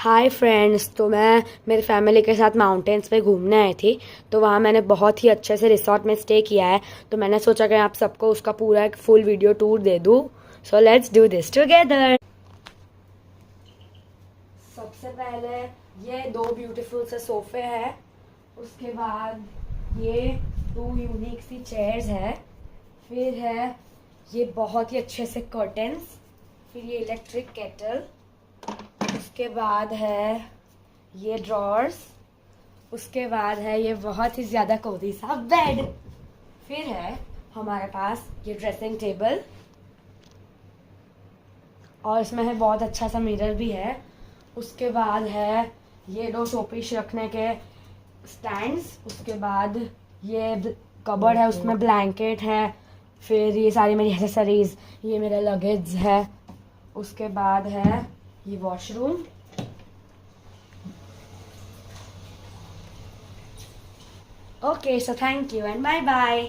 Hi friends. तो मैं मेरी फैमिली के साथ माउंटेन्स पे घूमने आई थी। तो वहाँ मैंने बहुत ही अच्छे से रिसोर्ट में स्टे किया है। तो मैंने सोचा कि आप सबको उसका पूरा एक फुल वीडियो टूर दे दूँ। So let's do this together. सबसे पहले ये दो ब्यूटीफुल से सोफे हैं। उसके बाद ये टू यूनिक सी चेयर्स है। फिर है ये बहुत ही अच्छे से कर्टन्स। फिर ये इलेक्ट्रिक केटल। उसके बाद है ये ड्रॉर्स। उसके बाद है ये बहुत ही ज़्यादा कोजी सा बेड। फिर है हमारे पास ये ड्रेसिंग टेबल और इसमें है बहुत अच्छा सा मिरर भी है। उसके बाद है ये दो शोपीस रखने के स्टैंड्स। उसके बाद ये कबर्ड है, उसमें ब्लैंकेट है। फिर ये सारी मेरी एसेसरीज, ये मेरा लगेज है। उसके बाद है ये washroom. Okay, so thank you and bye bye.